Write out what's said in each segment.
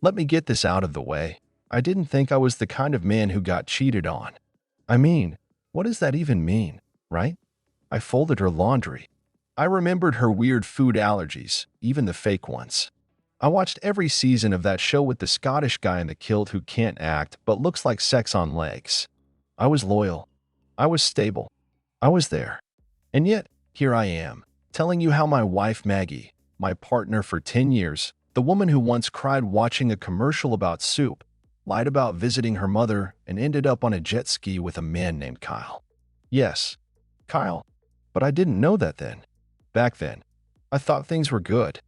Let me get this out of the way. I didn't think I was the kind of man who got cheated on. I mean, what does that even mean, right? I folded her laundry. I remembered her weird food allergies, even the fake ones. I watched every season of that show with the Scottish guy in the kilt who can't act but looks like sex on legs. I was loyal. I was stable. I was there. And yet, here I am, telling you how my wife Maggie, my partner for 10 years, the woman who once cried watching a commercial about soup, lied about visiting her mother, and ended up on a jet ski with a man named Kyle. Yes, Kyle. But I didn't know that then. Back then, I thought things were good.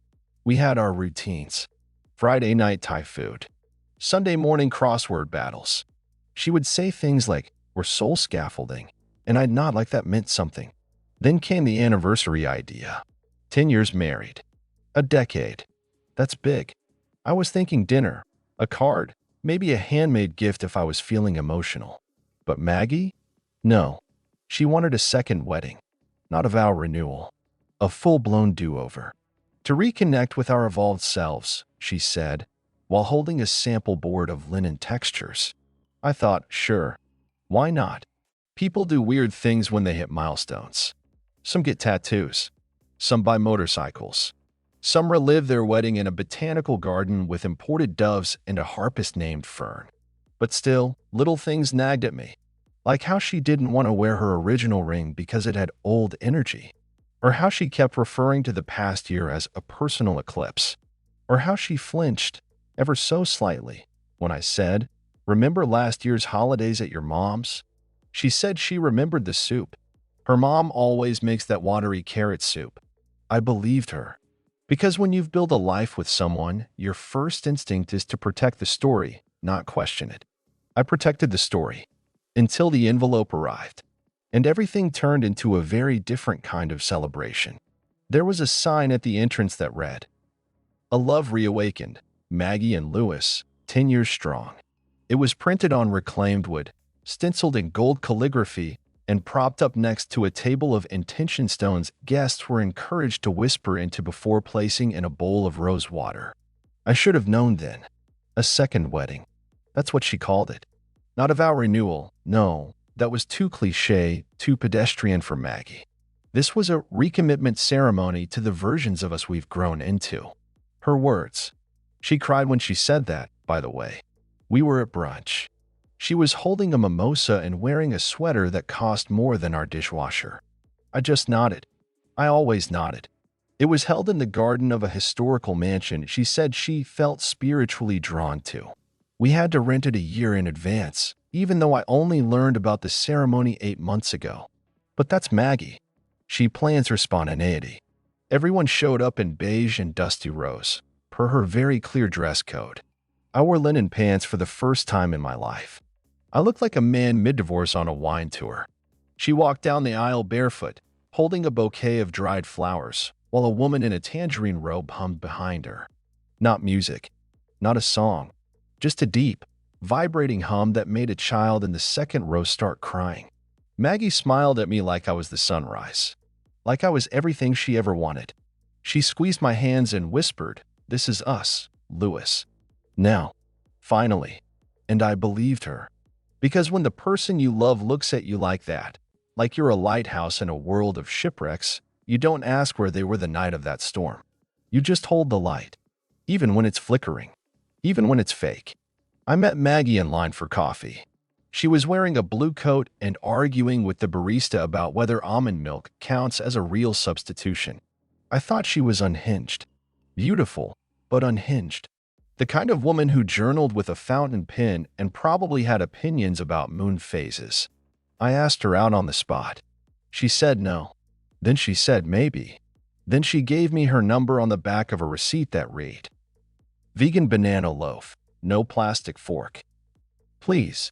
We had our routines. Friday night Thai food. Sunday morning crossword battles. She would say things like, "We're soul scaffolding," and I'd nod like that meant something. Then came the anniversary idea. 10 years married. A decade. That's big. I was thinking dinner, a card, maybe a handmade gift if I was feeling emotional. But Maggie? No. She wanted a second wedding. Not a vow renewal. A full-blown do-over. To reconnect with our evolved selves, she said, while holding a sample board of linen textures. I thought, sure. Why not? People do weird things when they hit milestones. Some get tattoos. Some buy motorcycles. Some relive their wedding in a botanical garden with imported doves and a harpist named Fern. But still, little things nagged at me. Like how she didn't want to wear her original ring because it had old energy. Or how she kept referring to the past year as a personal eclipse. Or how she flinched, ever so slightly, when I said, "Remember last year's holidays at your mom's?" She said she remembered the soup. Her mom always makes that watery carrot soup. I believed her. Because when you've built a life with someone, your first instinct is to protect the story, not question it. I protected the story. Until the envelope arrived. And everything turned into a very different kind of celebration. There was a sign at the entrance that read, "A love reawakened, Maggie and Lewis, 10 years strong." It was printed on reclaimed wood, stenciled in gold calligraphy, and propped up next to a table of intention stones guests were encouraged to whisper into before placing in a bowl of rose water. I should have known then. A second wedding. That's what she called it. Not a vow renewal, no. That was too cliché, too pedestrian for Maggie. This was a recommitment ceremony to the versions of us we've grown into. Her words. She cried when she said that, by the way. We were at brunch. She was holding a mimosa and wearing a sweater that cost more than our dishwasher. I just nodded. I always nodded. It was held in the garden of a historical mansion she said she felt spiritually drawn to. We had to rent it a year in advance, even though I only learned about the ceremony 8 months ago. But that's Maggie. She plans her spontaneity. Everyone showed up in beige and dusty rose, per her very clear dress code. I wore linen pants for the first time in my life. I looked like a man mid-divorce on a wine tour. She walked down the aisle barefoot, holding a bouquet of dried flowers, while a woman in a tangerine robe hummed behind her. Not music, not a song, just a deep, vibrating hum that made a child in the second row start crying. Maggie smiled at me like I was the sunrise, like I was everything she ever wanted. She squeezed my hands and whispered, "This is us, Lewis." Now, finally. And I believed her. Because when the person you love looks at you like that, like you're a lighthouse in a world of shipwrecks, you don't ask where they were the night of that storm. You just hold the light, even when it's flickering, even when it's fake. I met Maggie in line for coffee. She was wearing a blue coat and arguing with the barista about whether almond milk counts as a real substitution. I thought she was unhinged. Beautiful, but unhinged. The kind of woman who journaled with a fountain pen and probably had opinions about moon phases. I asked her out on the spot. She said no. Then she said maybe. Then she gave me her number on the back of a receipt that read, "Vegan banana loaf, no plastic fork. Please."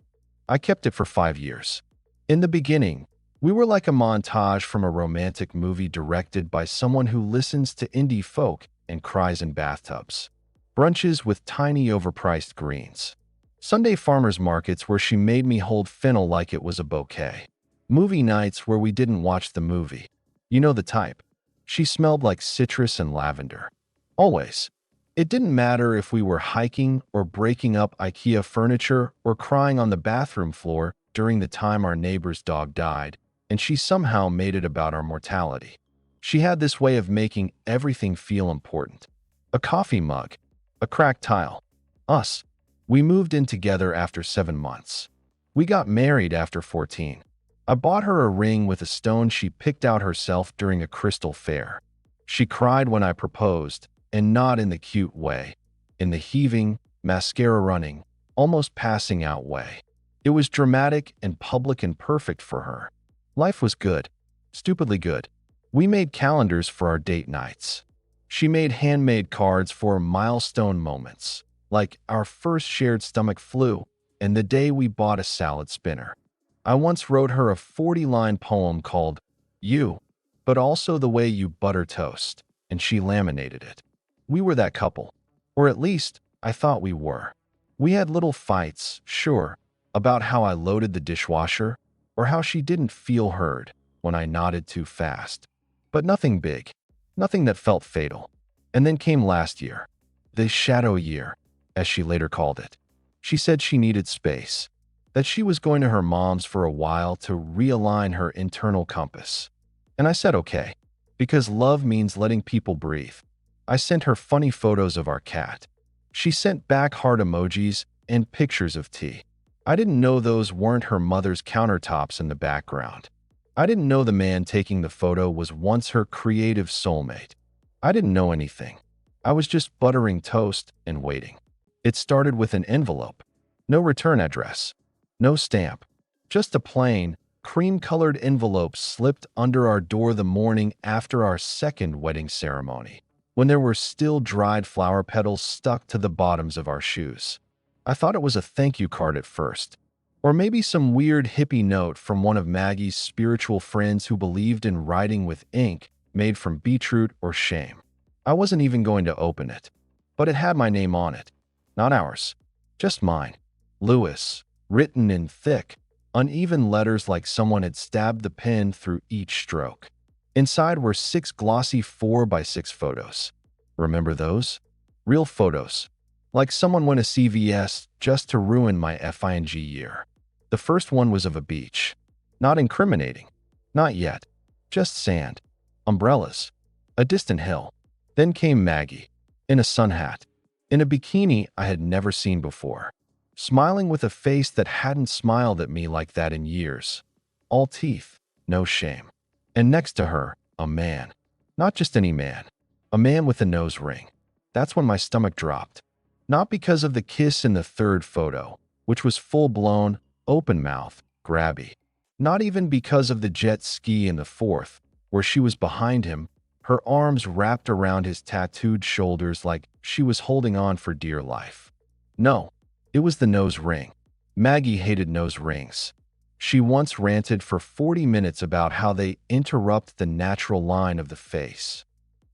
I kept it for 5 years. In the beginning, we were like a montage from a romantic movie directed by someone who listens to indie folk and cries in bathtubs. Brunches with tiny overpriced greens. Sunday farmers markets where she made me hold fennel like it was a bouquet. Movie nights where we didn't watch the movie. You know the type. She smelled like citrus and lavender. Always. It didn't matter if we were hiking or breaking up IKEA furniture or crying on the bathroom floor during the time our neighbor's dog died, and she somehow made it about our mortality. She had this way of making everything feel important. A coffee mug, a cracked tile, us. We moved in together after 7 months. We got married after 14. I bought her a ring with a stone she picked out herself during a crystal fair. She cried when I proposed, and not in the cute way, in the heaving, mascara running, almost passing out way. It was dramatic and public and perfect for her. Life was good, stupidly good. We made calendars for our date nights. She made handmade cards for milestone moments, like our first shared stomach flu and the day we bought a salad spinner. I once wrote her a 40-line poem called You, but also the way you butter toast, and she laminated it. We were that couple, or at least I thought we were. We had little fights, sure, about how I loaded the dishwasher or how she didn't feel heard when I nodded too fast. But nothing big, nothing that felt fatal. And then came last year, the shadow year, as she later called it. She said she needed space, that she was going to her mom's for a while to realign her internal compass. And I said okay, because love means letting people breathe. I sent her funny photos of our cat. She sent back heart emojis and pictures of tea. I didn't know those weren't her mother's countertops in the background. I didn't know the man taking the photo was once her creative soulmate. I didn't know anything. I was just buttering toast and waiting. It started with an envelope. No return address. No stamp. Just a plain, cream-colored envelope slipped under our door the morning after our second wedding ceremony, when there were still dried flower petals stuck to the bottoms of our shoes. I thought it was a thank you card at first, or maybe some weird hippie note from one of Maggie's spiritual friends who believed in writing with ink made from beetroot or shame. I wasn't even going to open it, but it had my name on it. Not ours, just mine. Lewis, written in thick, uneven letters like someone had stabbed the pen through each stroke. Inside were 6 glossy 4x6 photos. Remember those? Real photos. Like someone went to CVS just to ruin my FING year. The first one was of a beach. Not incriminating. Not yet. Just sand. Umbrellas. A distant hill. Then came Maggie. In a sun hat. In a bikini I had never seen before. Smiling with a face that hadn't smiled at me like that in years. All teeth. No shame. And next to her, a man. Not just any man. A man with a nose ring. That's when my stomach dropped. Not because of the kiss in the third photo, which was full-blown, open-mouth, grabby. Not even because of the jet ski in the fourth, where she was behind him, her arms wrapped around his tattooed shoulders like she was holding on for dear life. No, it was the nose ring. Maggie hated nose rings. She once ranted for 40 minutes about how they interrupt the natural line of the face.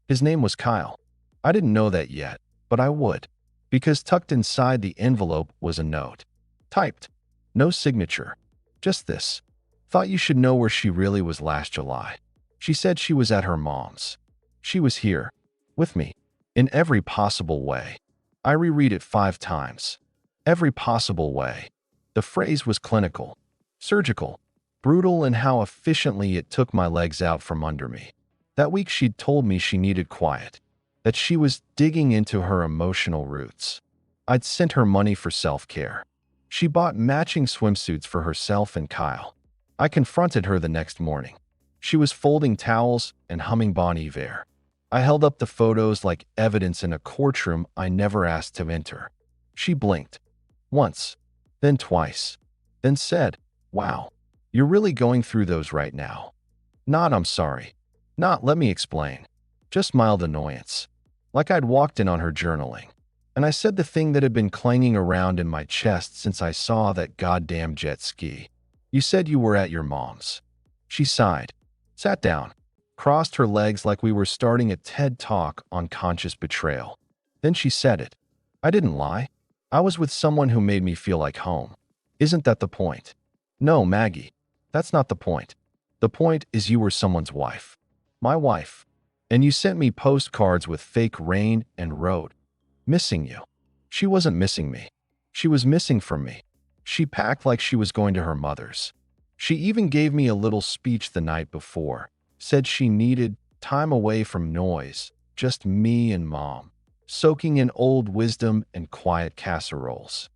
His name was Kyle. I didn't know that yet, but I would. Because tucked inside the envelope was a note. Typed. No signature. Just this. Thought you should know where she really was last July. She said she was at her mom's. She was here. With me. In every possible way. I reread it 5 times. Every possible way. The phrase was clinical. Surgical. Brutal in how efficiently it took my legs out from under me. That week she'd told me she needed quiet. That she was digging into her emotional roots. I'd sent her money for self-care. She bought matching swimsuits for herself and Kyle. I confronted her the next morning. She was folding towels and humming Bon Iver. I held up the photos like evidence in a courtroom I never asked to enter. She blinked. Once. Then twice. Then said, "Wow, you're really going through those right now." Not "I'm sorry." Not "let me explain." Just mild annoyance. Like I'd walked in on her journaling. And I said the thing that had been clanging around in my chest since I saw that goddamn jet ski. "You said you were at your mom's." She sighed, sat down, crossed her legs like we were starting a TED Talk on conscious betrayal. Then she said it. "I didn't lie. I was with someone who made me feel like home. Isn't that the point?" "No, Maggie. That's not the point. The point is you were someone's wife. My wife. And you sent me postcards with fake rain and wrote, Missing you. She wasn't missing me. She was missing from me. She packed like she was going to her mother's. She even gave me a little speech the night before, said she needed time away from noise, just me and mom, soaking in old wisdom and quiet casseroles.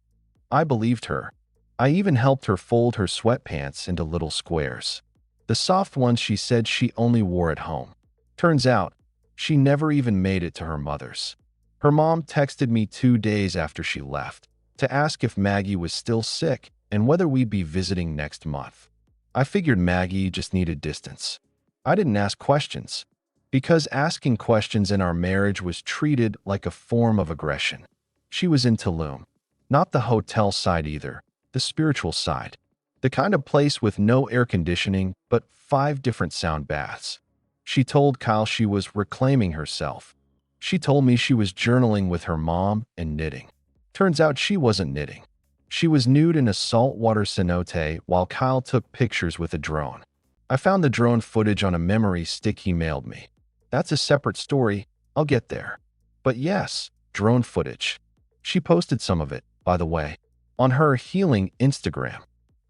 I believed her. I even helped her fold her sweatpants into little squares. The soft ones she said she only wore at home. Turns out, she never even made it to her mother's. Her mom texted me 2 days after she left to ask if Maggie was still sick and whether we'd be visiting next month. I figured Maggie just needed distance. I didn't ask questions, because asking questions in our marriage was treated like a form of aggression. She was in Tulum. Not the hotel side either, the spiritual side. The kind of place with no air conditioning, but 5 different sound baths. She told Kyle she was reclaiming herself. She told me she was journaling with her mom and knitting. Turns out she wasn't knitting. She was nude in a saltwater cenote while Kyle took pictures with a drone. I found the drone footage on a memory stick he mailed me. That's a separate story. I'll get there. But yes, drone footage. She posted some of it, by the way, on her healing Instagram.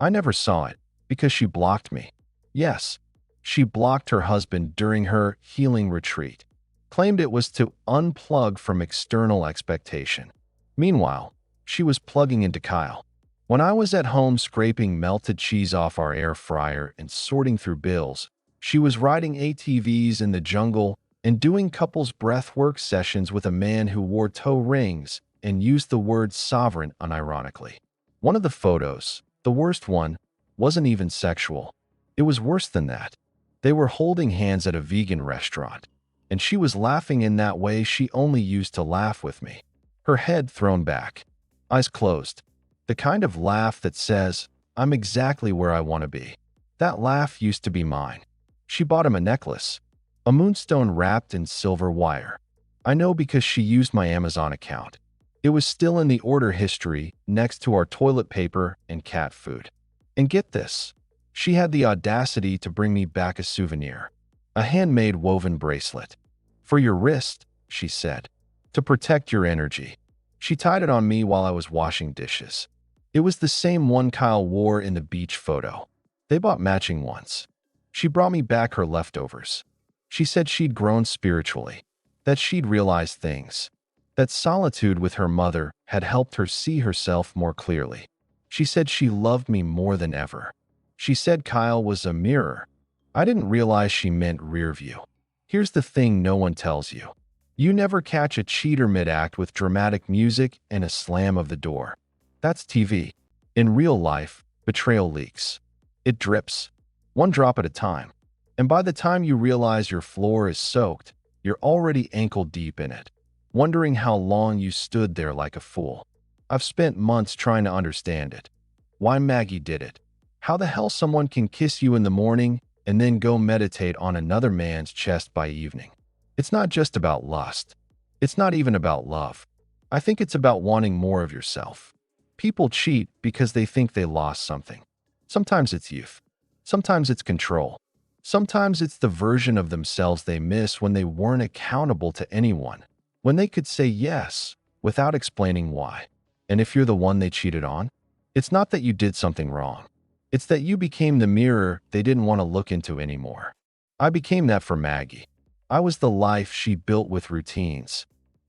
I never saw it because she blocked me. Yes, she blocked her husband during her healing retreat, claimed it was to unplug from external expectation. Meanwhile, she was plugging into Kyle. When I was at home scraping melted cheese off our air fryer and sorting through bills, she was riding ATVs in the jungle and doing couples breathwork sessions with a man who wore toe rings and used the word sovereign unironically. One of the photos, the worst one, wasn't even sexual. It was worse than that. They were holding hands at a vegan restaurant, and she was laughing in that way she only used to laugh with me. Her head thrown back, eyes closed. The kind of laugh that says, I'm exactly where I want to be. That laugh used to be mine. She bought him a necklace, a moonstone wrapped in silver wire. I know because she used my Amazon account. It was still in the order history next to our toilet paper and cat food. And get this, she had the audacity to bring me back a souvenir, a handmade woven bracelet. For your wrist, she said, to protect your energy. She tied it on me while I was washing dishes. It was the same one Kyle wore in the beach photo. They bought matching ones. She brought me back her leftovers. She said she'd grown spiritually, that she'd realized things, that solitude with her mother had helped her see herself more clearly. She said she loved me more than ever. She said Kyle was a mirror. I didn't realize she meant rear view. Here's the thing no one tells you. You never catch a cheater mid-act with dramatic music and a slam of the door. That's TV. In real life, betrayal leaks. It drips, one drop at a time. And by the time you realize your floor is soaked, you're already ankle deep in it, wondering how long you stood there like a fool. I've spent months trying to understand it. Why Maggie did it. How the hell someone can kiss you in the morning and then go meditate on another man's chest by evening. It's not just about lust. It's not even about love. I think it's about wanting more of yourself. People cheat because they think they lost something. Sometimes it's youth. Sometimes it's control. Sometimes it's the version of themselves they miss when they weren't accountable to anyone, when they could say yes without explaining why. And if you're the one they cheated on, it's not that you did something wrong. It's that you became the mirror they didn't want to look into anymore. I became that for Maggie. I was the life she built with routines,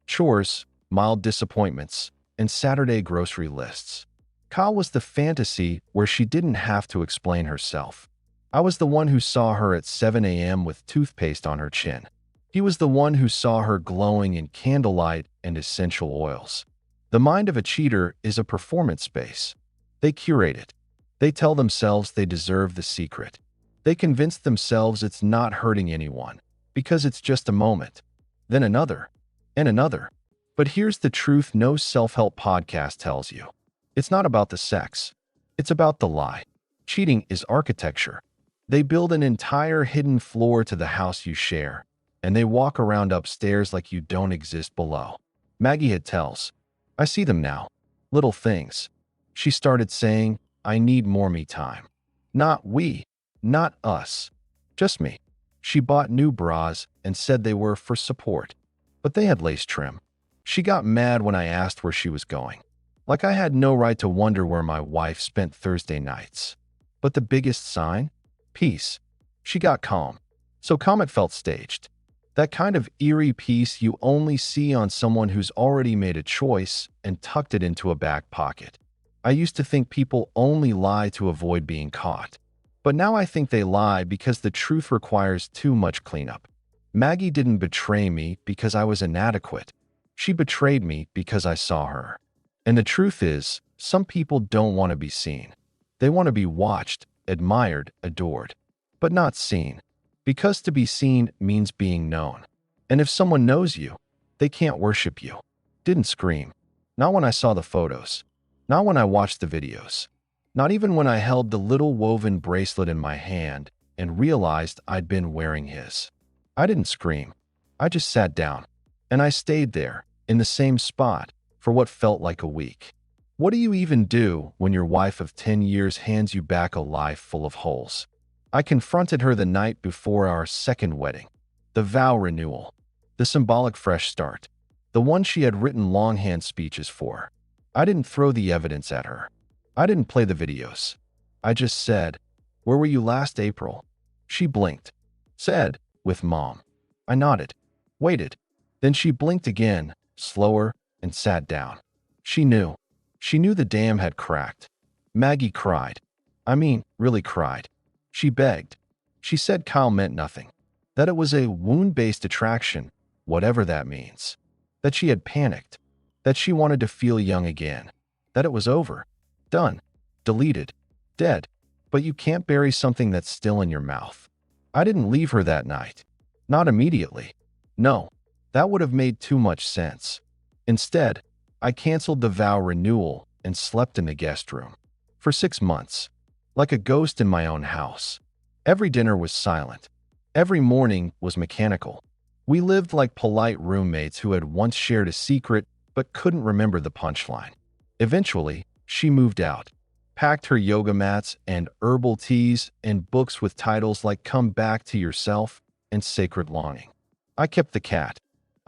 chores, mild disappointments, and Saturday grocery lists. Kyle was the fantasy where she didn't have to explain herself. I was the one who saw her at 7 a.m. with toothpaste on her chin. He was the one who saw her glowing in candlelight and essential oils. The mind of a cheater is a performance space. They curate it. They tell themselves they deserve the secret. They convince themselves it's not hurting anyone, because it's just a moment. Then another, and another. But here's the truth no self-help podcast tells you. It's not about the sex. It's about the lie. Cheating is architecture. They build an entire hidden floor to the house you share, and they walk around upstairs like you don't exist below. Maggie had tells. I see them now. Little things. She started saying, I need more me time. Not we, not us, just me. She bought new bras and said they were for support, but they had lace trim. She got mad when I asked where she was going. Like I had no right to wonder where my wife spent Thursday nights. But the biggest sign? Peace. She got calm. So calm it felt staged. That kind of eerie peace you only see on someone who's already made a choice and tucked it into a back pocket. I used to think people only lie to avoid being caught. But now I think they lie because the truth requires too much cleanup. Maggie didn't betray me because I was inadequate. She betrayed me because I saw her. And the truth is, some people don't want to be seen. They want to be watched, admired, adored, but not seen. Because to be seen means being known. And if someone knows you, they can't worship you. Didn't scream. Not when I saw the photos. Not when I watched the videos. Not even when I held the little woven bracelet in my hand and realized I'd been wearing his. I didn't scream. I just sat down. And I stayed there, in the same spot, for what felt like a week. What do you even do when your wife of 10 years hands you back a life full of holes? I confronted her the night before our second wedding, the vow renewal, the symbolic fresh start, the one she had written longhand speeches for. I didn't throw the evidence at her. I didn't play the videos. I just said, "Where were you last April?" She blinked. Said, "With Mom." I nodded. Waited. Then she blinked again, slower, and sat down. She knew. She knew the dam had cracked. Maggie cried. I mean, really cried. She begged. She said Kyle meant nothing. That it was a wound-based attraction, whatever that means. That she had panicked. That she wanted to feel young again. That it was over. Done. Deleted. Dead. But you can't bury something that's still in your mouth. I didn't leave her that night. Not immediately. No. That would have made too much sense. Instead, I canceled the vow renewal and slept in the guest room. For 6 months. Like a ghost in my own house. Every dinner was silent. Every morning was mechanical. We lived like polite roommates who had once shared a secret but couldn't remember the punchline. Eventually, she moved out, packed her yoga mats and herbal teas and books with titles like Come Back to Yourself and Sacred Longing. I kept the cat.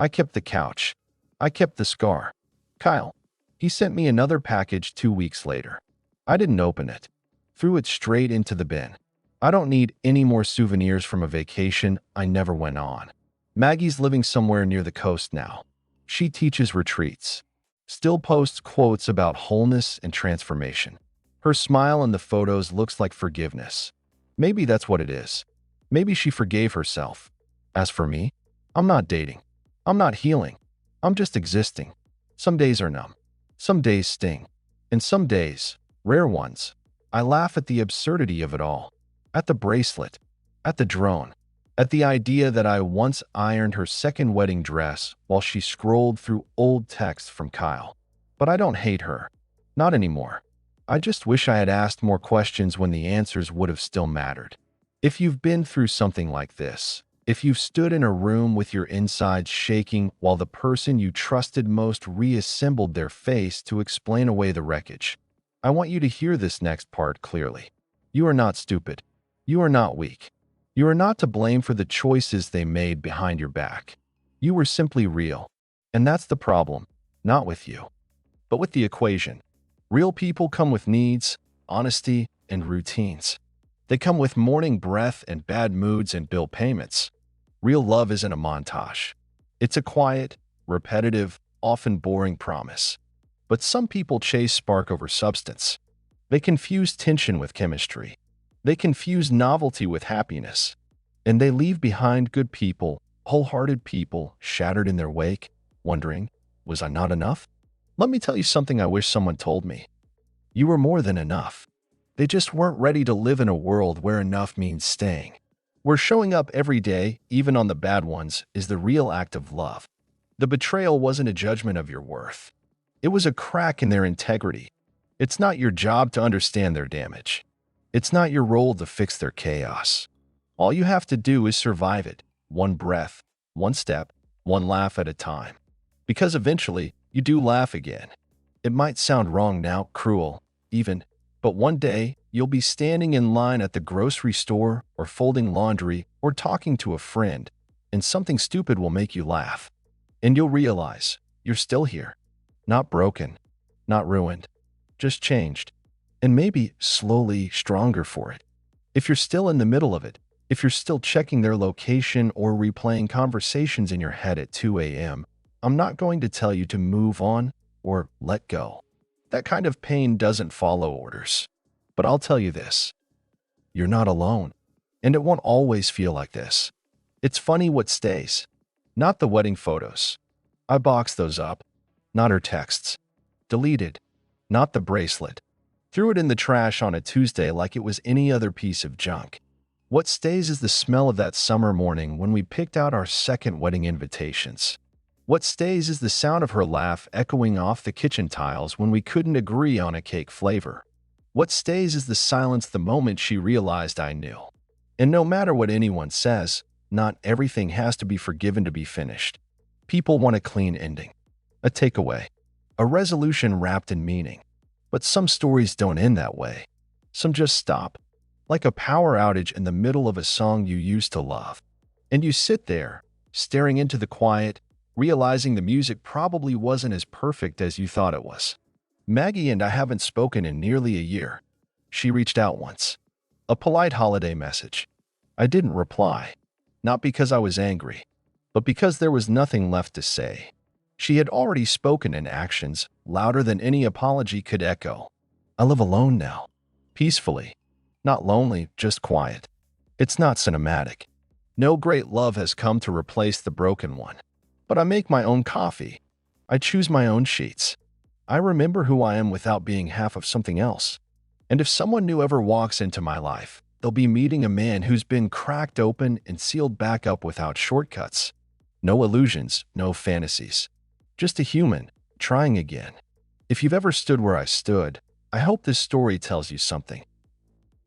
I kept the couch. I kept the scar. Kyle. He sent me another package 2 weeks later. I didn't open it. Threw it straight into the bin. I don't need any more souvenirs from a vacation I never went on. Maggie's living somewhere near the coast now. She teaches retreats. Still posts quotes about wholeness and transformation. Her smile in the photos looks like forgiveness. Maybe that's what it is. Maybe she forgave herself. As for me, I'm not dating. I'm not healing. I'm just existing. Some days are numb. Some days sting. And some days, rare ones, I laugh at the absurdity of it all. At the bracelet. At the drone. At the idea that I once ironed her second wedding dress while she scrolled through old texts from Kyle. But I don't hate her. Not anymore. I just wish I had asked more questions when the answers would have still mattered. If you've been through something like this, if you've stood in a room with your insides shaking while the person you trusted most reassembled their face to explain away the wreckage, I want you to hear this next part clearly. You are not stupid. You are not weak. You are not to blame for the choices they made behind your back. You were simply real. And that's the problem, not with you, but with the equation. Real people come with needs, honesty, and routines. They come with morning breath and bad moods and bill payments. Real love isn't a montage. It's a quiet, repetitive, often boring promise. But some people chase spark over substance. They confuse tension with chemistry. They confuse novelty with happiness. And they leave behind good people, wholehearted people, shattered in their wake, wondering, was I not enough? Let me tell you something I wish someone told me. You were more than enough. They just weren't ready to live in a world where enough means staying. Where showing up every day, even on the bad ones, is the real act of love. The betrayal wasn't a judgment of your worth. It was a crack in their integrity. It's not your job to understand their damage. It's not your role to fix their chaos. All you have to do is survive it, one breath, one step, one laugh at a time. Because eventually, you do laugh again. It might sound wrong now, cruel, even, but one day, you'll be standing in line at the grocery store or folding laundry or talking to a friend, and something stupid will make you laugh. And you'll realize you're still here. Not broken, not ruined, just changed. And maybe slowly stronger for it. If you're still in the middle of it, if you're still checking their location or replaying conversations in your head at 2 a.m., I'm not going to tell you to move on or let go. That kind of pain doesn't follow orders. But I'll tell you this, you're not alone. And it won't always feel like this. It's funny what stays. Not the wedding photos. I boxed those up. Not her texts. Deleted. Not the bracelet. Threw it in the trash on a Tuesday like it was any other piece of junk. What stays is the smell of that summer morning when we picked out our second wedding invitations. What stays is the sound of her laugh echoing off the kitchen tiles when we couldn't agree on a cake flavor. What stays is the silence the moment she realized I knew. And no matter what anyone says, not everything has to be forgiven to be finished. People want a clean ending, a takeaway, a resolution wrapped in meaning. But some stories don't end that way. Some just stop, like a power outage in the middle of a song you used to love. And you sit there, staring into the quiet, realizing the music probably wasn't as perfect as you thought it was. Maggie and I haven't spoken in nearly a year. She reached out once. A polite holiday message. I didn't reply. Not because I was angry, but because there was nothing left to say. She had already spoken in actions, louder than any apology could echo. I live alone now. Peacefully. Not lonely, just quiet. It's not cinematic. No great love has come to replace the broken one. But I make my own coffee. I choose my own sheets. I remember who I am without being half of something else. And if someone new ever walks into my life, they'll be meeting a man who's been cracked open and sealed back up without shortcuts. No illusions, no fantasies. Just a human, trying again. If you've ever stood where I stood, I hope this story tells you something.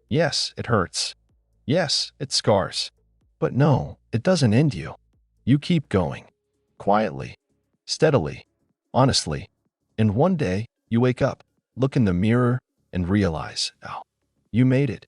Yes, it hurts. Yes, it scars. But no, it doesn't end you. You keep going. Quietly. Steadily. Honestly. And one day, you wake up, look in the mirror, and realize, oh, you made it.